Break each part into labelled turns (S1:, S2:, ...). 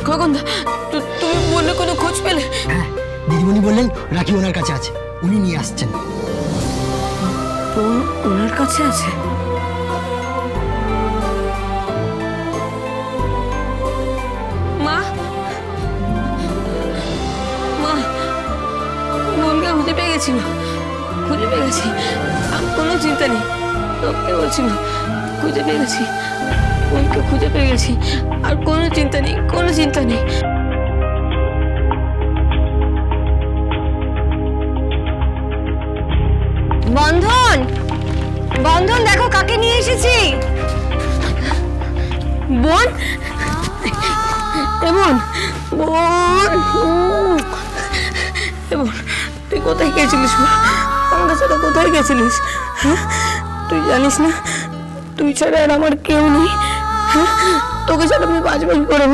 S1: খগনদা, তুমি বললে কোনো খোঁজ পেলে?
S2: হ্যাঁ, দিদিমণি বললেন রাখি ওনার কাছে আছে, উনি নিয়ে আসছেন।
S1: ওনার কাছে আছে? মা, মা, বোনকে খুঁজে পেয়ে গেছি, মা খুঁজে পেয়ে গেছি। কোনো চিন্তা নেই, তোকে বলছি মা, খুঁজে পেয়ে গেছি, বোনকে খুঁজে পেয়ে গেছি। আর কোনো চিন্তা নেই, কোনো চিন্তা নেই।
S3: বন্ধন, বন্ধন, দেখো কাকে নিয়ে এসেছি।
S1: বোন, এমন বোন, এমন তুই কোথায় গেছিলিস? আমার কাছে কোথায় গেছিলিস? হ্যাঁ, তুই জানিস না তুই ছাড়া আর আমার কেউ নেই। হ্যাঁ, তোকে ছাড়া আমি বাঁচবো কি করে?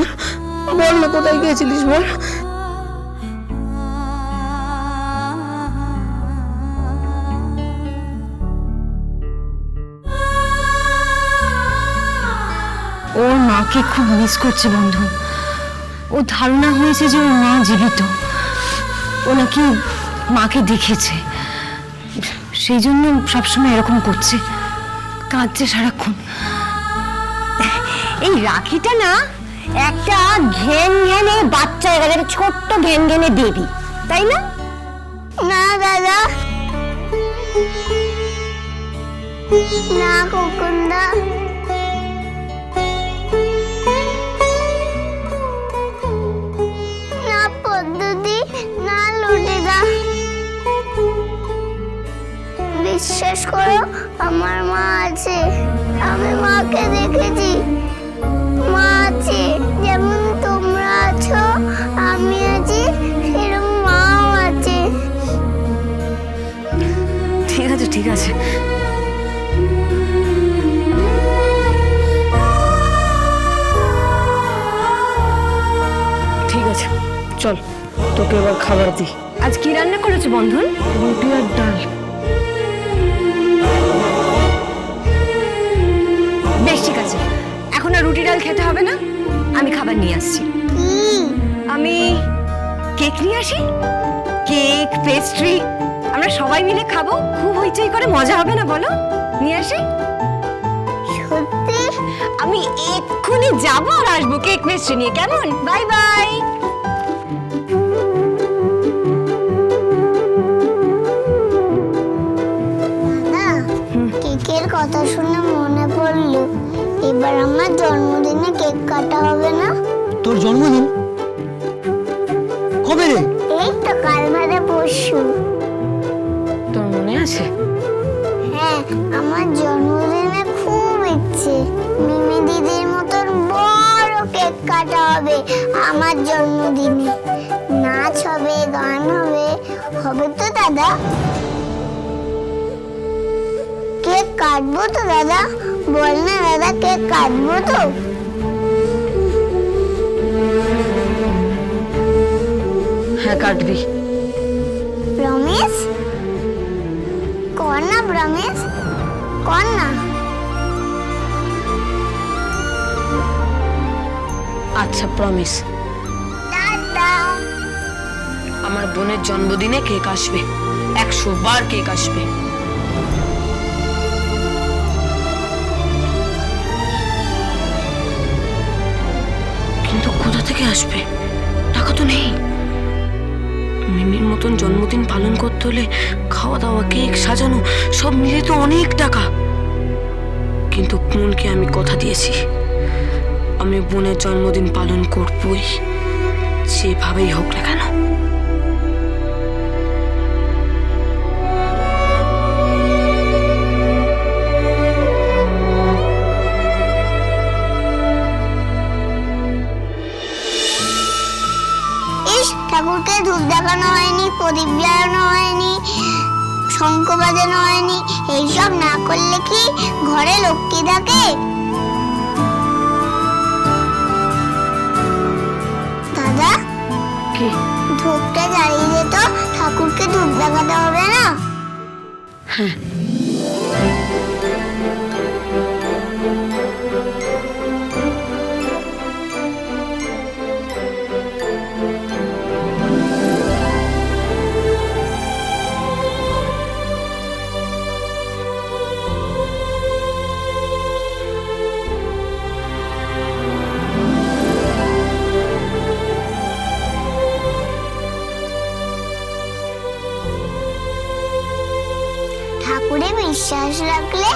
S1: বল না কোথায় গিয়েছিলিস, বল।
S3: ওর মাকে খুব মিস করছে বন্ধু। ও ধারণা হয়েছে যে ওর মা জীবিত, ও নাকি মাকে দেখেছে, সেই জন্য সবসময় এরকম করছে, কাঁদছে সারাক্ষণ। এই রাখিটা না একটা ঘেন ঘেনে বাচ্চা, একটা ছোট্ট ঘেন ঘেনে বেবি, তাই না?
S4: না দাদা, না খোকনদা, না পদ্ধতি, না লুটিদা। বিশ্বাস করো, আমার মা আছে, আমি মাকে দেখেছি। মা আছে, যেমন তোমরা আছো, আমি আছি, সেরকম মাও আছে।
S3: ঠিক আছে, ঠিক আছে।
S1: ঠিক আছে, চল তোকে এবার খাবার দিই।
S3: আজ কি রান্না করেছো বন্ধন?
S1: রুটি আর ডাল।
S3: বেশ, ঠিক আছে, এখন আর রুটি ডাল খেতে হবে না, আমি খাবার নিয়ে আসছি। আমি কেক নিয়ে আসি, কেক, পেস্ট্রি, আমরা সবাই মিলে খাবো, খুব হইচই করে, মজা হবে না বলো? নিয়ে আসি।
S4: সত্যি?
S3: আমি এক্ষুনি যাবো আর আসবো কেক পেস্ট্রি নিয়ে, কেমন? Bye bye.
S4: কেকের কথা শুনে মনে পড়লো, এবার আমার জন্মদিনে কেক কাটা হবে না?
S2: তোর জন্মদিন কবে রে?
S4: এই তো কাল বাদে পরশু।
S1: তোর মনে আছে?
S4: হ্যাঁ, আমার জন্মদিনে খুব ইচ্ছে মিমি দিদির মতন বড় কেক কাটা হবে আমার জন্মদিনে। নাচ হবে, গান হবে, হবে তো দাদা? কেক কাটবো তো দাদা? বল না দাদা, কেক কাটবো তো?
S1: হ্যাঁ, কাটবি।
S4: প্রমিস? কর না প্রমিস, কর না।
S1: আচ্ছা, প্রমিস।
S4: দাদা,
S1: আমার বোনের জন্মদিনে কেক আসবে, 100 বার কেক আসবে। কিন্তু কোথা থেকে আসবে? টাকা তো নেই। মিমির মতন জন্মদিন পালন করতে হলে খাওয়া দাওয়া, কেক সাজানো সব মিলে তো অনেক টাকা। কিন্তু বোনকে আমি কথা দিয়েছি, আমি বোনের জন্মদিন পালন করবই, যেভাবেই হোক না কেন।
S4: ঠাকুরকে ধূপ দেখানো হয়নি, প্রদীপ জ্বালানো হয়নি, শঙ্খ বাজানো হয়নি। এইসব না করলে কি ঘরে লক্ষ্মী থাকে? ঠাকুরকে ধূপ দেখাতে হবে না?
S1: হ্যাঁ,
S4: ঠাকুরে বিশ্বাস রাখলে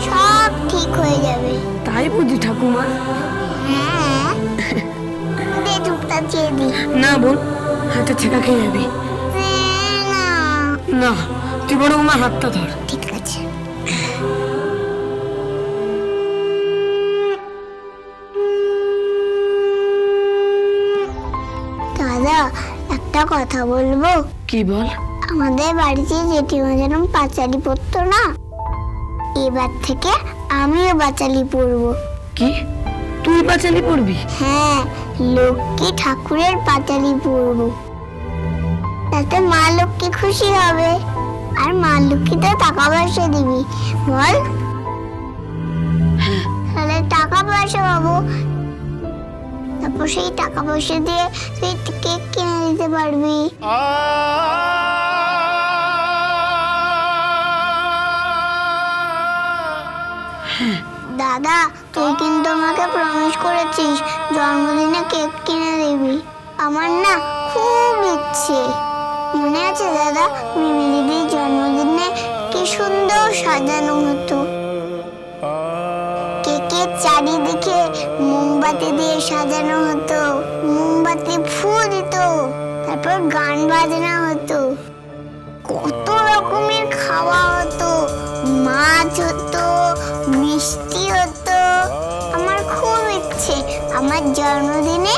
S4: সব ঠিক হয়ে যাবে।
S1: তাই বুঝি ঠাকুমা?
S4: হ্যাঁ, দে ধূপটা চেয়ে দি।
S1: না বোন, হাতে ছেঁকা খেয়ে যাবি।
S4: না,
S1: না, তুই বরং আমার হাতটা ধর।
S4: ঠিক আছে। দাদা, একটা কথা বলবো?
S1: কি বল?
S4: আমাদের বাড়িতে জেঠিমা যেরকম পাঁচালি পরতো না, এবার থেকে আমিও পাঁচালি পরবো।
S1: কি, তুই পাঁচালি পড়বি?
S4: হ্যাঁ, লক্ষ্মী ঠাকুরের পাঁচালি পরবো। তাতে মা লক্ষ্মী খুশি হবে, আর মা লক্ষ্মীতে টাকা পয়সা দিবি, বল? তাহলে টাকা পয়সা পাবো, তারপর সেই টাকা পয়সা দিয়ে তুই কেক কিনে দিতে পারবি। দাদা, তুই কিন্তু আমাকে প্রমিস করেছিস জন্মদিনে কেক কিনে দিবি। আমার না খুব ইচ্ছে। মনে আছে দাদা, মিমি দিদির জন্মদিনে কি সুন্দর সাজানো হতো। কেকের চারিদিকে মোমবাতি দিয়ে সাজানো হতো, মোমবাতি ফুল দিত, তারপর গান বাজনা হতো, কত রকমের খাওয়া হতো, মাছ হতো, মিষ্টি হতো। আমার খুব ইচ্ছে আমার জন্মদিনে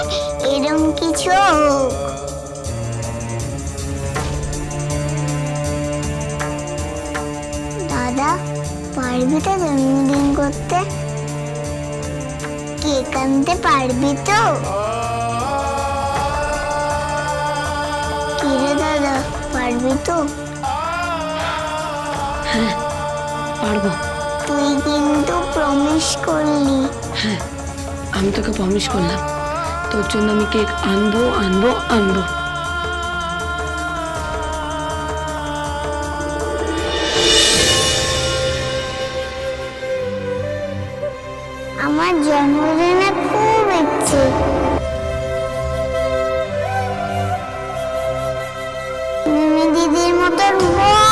S4: এরম কিছু হোক। দাদা, পারবি তো জন্মদিন করতে? কেক আনতে পারবি তো? কিরে দাদা, পারবি তো?
S1: হ্যাঁ, পারবো।
S4: তুই কিন্তু প্রমিস করলি।
S1: হ্যাঁ, আমি তোকে প্রমিস করলাম, তোর জন্য আমি কেক আনবো আনবো আনবো।
S4: আমার জন্মদিনে খুব ইচ্ছে মিমি দিদির মতন বড়